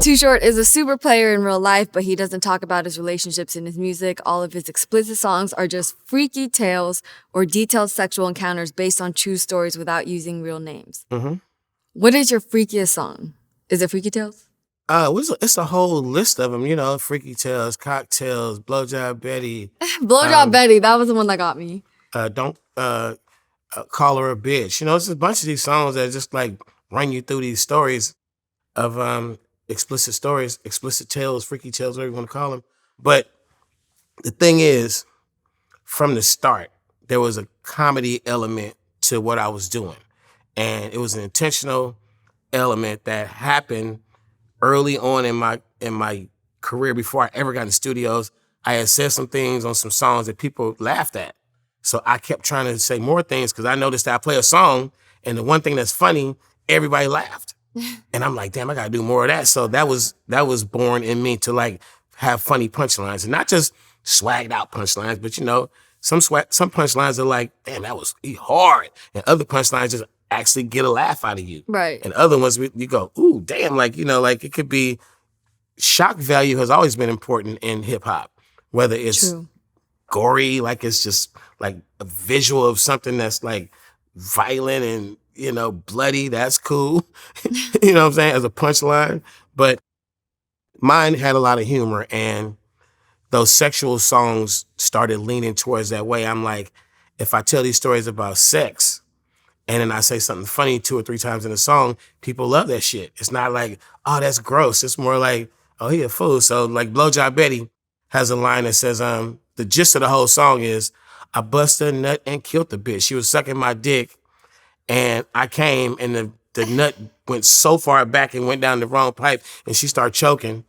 Too Short is a super player in real life, but he doesn't talk about his relationships in his music. All of his explicit songs are just freaky tales or detailed sexual encounters based on true stories without using real names. Mm-hmm. What is your freakiest song? Is it Freaky Tales? It's a whole list of them, you know, Freaky Tales, Cocktails, Blowjob Betty. Blowjob Betty, that was the one that got me. Don't Call Her a Bitch. You know, it's a bunch of these songs that just like run you through these stories of explicit stories, explicit tales, freaky tales, whatever you want to call them. But the thing is, from the start, there was a comedy element to what I was doing. And it was an intentional element that happened early on in my career before I ever got in studios. I had said some things on some songs that people laughed at. So I kept trying to say more things because I noticed that I play a song and the one thing that's funny, everybody laughed. And I'm like, damn, I gotta do more of that. So that was born in me to like have funny punchlines and not just swagged out punchlines, but you know, some punchlines are like, damn, that was hard. And other punchlines just actually get a laugh out of you. Right. And other ones you go, ooh, damn, like, you know, like it could be, shock value has always been important in hip hop, whether it's True. Gory, like it's just like a visual of something that's like violent and, you know, bloody, that's cool. You know what I'm saying? As a punchline. But mine had a lot of humor and those sexual songs started leaning towards that way. I'm like, if I tell these stories about sex and then I say something funny 2 or 3 times in a song, people love that shit. It's not like, oh, that's gross. It's more like, oh, he a fool. So like Blowjob Betty has a line that says, the gist of the whole song is, I bust a nut and killed the bitch. She was sucking my dick and I came and the nut went so far back and went down the wrong pipe and she started choking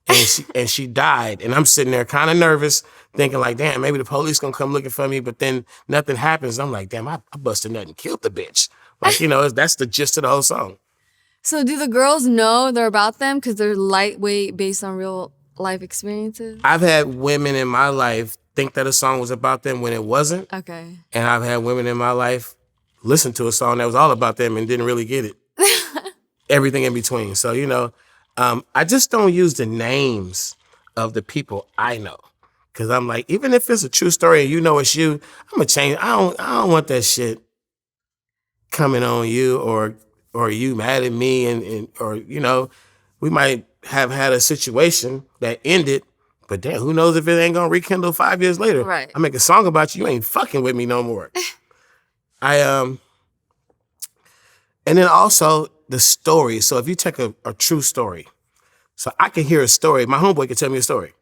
and she died. And I'm sitting there kind of nervous thinking like, damn, maybe the police gonna come looking for me, but then nothing happens. I'm like, damn, I busted a nut and killed the bitch. Like, you know, that's the gist of the whole song. So do the girls know they're about them because they're lightweight based on real life experiences? I've had women in my life think that a song was about them when it wasn't. Okay. And I've had women in my life listen to a song that was all about them and didn't really get it. Everything in between. So, you know, I just don't use the names of the people I know. Cause I'm like, even if it's a true story and you know it's you, I'm gonna change. I don't want that shit coming on you or you mad at me and or, you know, we might have had a situation that ended, but damn, who knows if it ain't gonna rekindle 5 years later. Right. I make a song about you ain't fucking with me no more. And then also the story. So if you take a true story, so I can hear a story. My homeboy can tell me a story.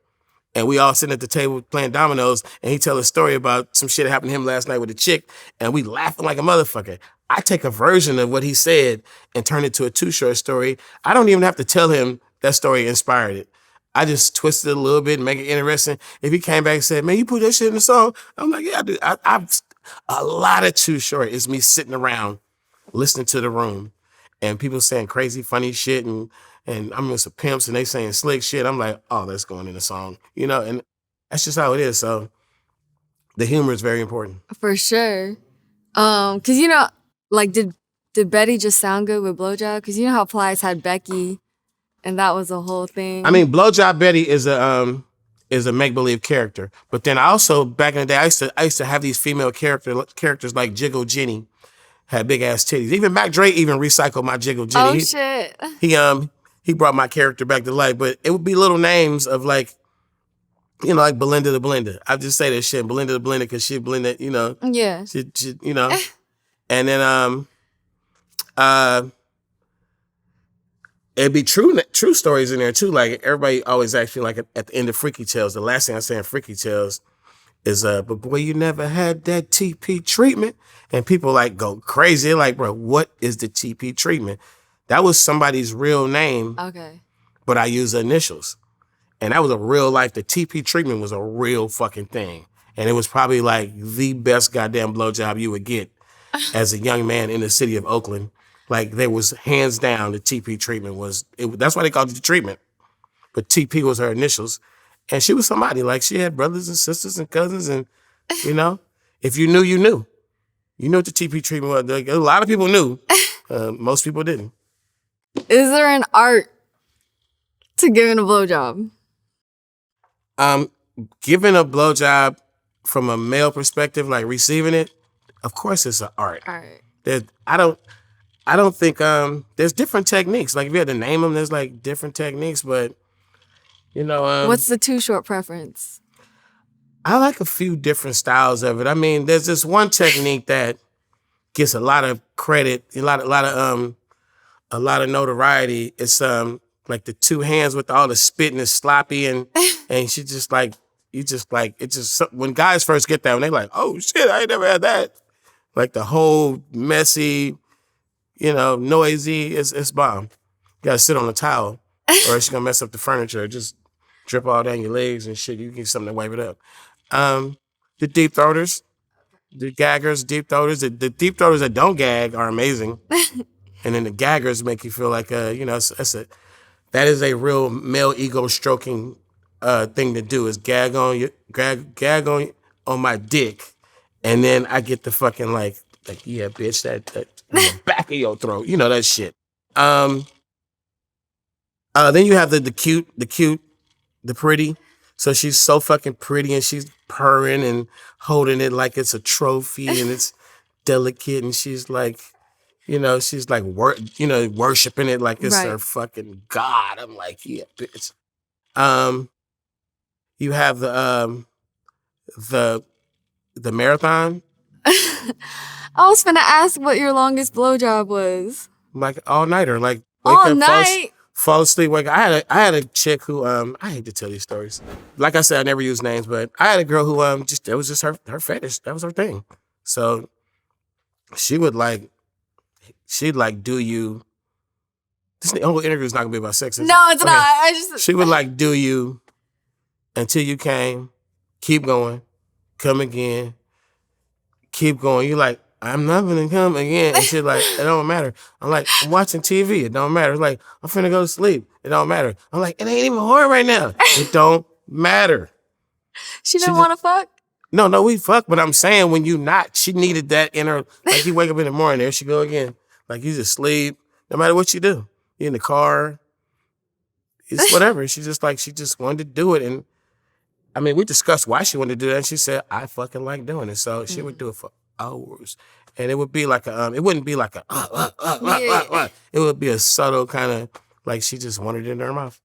And we all sitting at the table playing dominoes and he tell a story about some shit that happened to him last night with a chick and we laughing like a motherfucker. I take a version of what he said and turn it to a Too Short story. I don't even have to tell him that story inspired it. I just twist it a little bit and make it interesting. If he came back and said, man, you put that shit in the song, I'm like, yeah, I do. I've a lot of Too Short is me sitting around listening to the room and people saying crazy, funny shit and I'm with some pimps and they saying slick shit. I'm like, oh, that's going in the song, you know, and that's just how it is. So the humor is very important. For sure. Cause you know, like did Betty just sound good with Blowjob? Cause you know how Plies had Becky and that was a whole thing. I mean, Blowjob Betty is a make-believe character. But then I also, back in the day, I used to have these female characters like Jiggle Jenny, had big ass titties. Even Mac Dre even recycled my Jiggle Jenny. Oh shit. He brought my character back to life, but it would be little names of like, you know, like Belinda the Blender. I just say that shit, Belinda the Blender, because she blended, you know. Yeah. She you know. And then it'd be true stories in there too. Like everybody always actually like at the end of Freaky Tales, the last thing I say in Freaky Tales is but boy, you never had that TP treatment. And people like go crazy. They're like, bro, what is the TP treatment? That was somebody's real name. Okay. But I use the initials. And that was a real life. The TP treatment was a real fucking thing. And it was probably like the best goddamn blowjob you would get as a young man in the city of Oakland. Like there was hands down the TP treatment was, that's why they called it the treatment. But TP was her initials. And she was somebody, like she had brothers and sisters and cousins and, you know, if you knew, you knew. You know what the TP treatment was. Like, a lot of people knew. Most people didn't. Is there an art to giving a blowjob? Giving a blowjob from a male perspective, like receiving it, of course it's an art. All right. I don't think there's different techniques. Like if you had to name them, there's like different techniques, but you know, What's the too short preference? I like a few different styles of it. I mean, there's this one technique that gets a lot of credit, a lot of notoriety. It's like the two hands with all the spitting is sloppy and she just like when guys first get that, when they like, oh shit, I ain't never had that. Like the whole messy, noisy, it's bomb. You gotta sit on a towel or it's gonna mess up the furniture. Just drip all down your legs and shit. You get something to wipe it up. The deep throaters, the gaggers, deep throaters. The deep throaters that don't gag are amazing. And then the gaggers make you feel like, that is a real male ego stroking thing to do, is gag on my dick. And then I get the fucking like yeah, bitch, that in the back of your throat. You know that shit. Then you have the cute, the pretty. So she's so fucking pretty and she's purring and holding it like it's a trophy and it's delicate and she's like, worshiping it like it's her fucking god. I'm like, yeah, bitch. You have the marathon. I was finna ask what your longest blowjob was. Like all nighter, like wake all up, night. Fall asleep. Like I had a chick who I hate to tell these stories. Like I said, I never use names, but I had a girl who that was just her fetish. That was her thing. So she'd do you. This whole interview is not gonna be about sex. No, it's not. She would do you until you came, keep going, come again, keep going. You like, I'm not gonna come again. And she's like, it don't matter. I'm like, I'm watching TV. It don't matter. Like, I'm finna go to sleep. It don't matter. I'm like, it ain't even hard right now. It don't matter. She didn't want to fuck? No, we fuck. But I'm saying when you not, she needed that in her. Like you wake up in the morning, there she go again. Like you just sleep. No matter what you do, you in the car. It's whatever. She just wanted to do it. And I mean, we discussed why she wanted to do that. And she said, I fucking like doing it. So she would do it for hours. And it would be like it wouldn't be like a, It would be a subtle kind of, like she just wanted it in her mouth.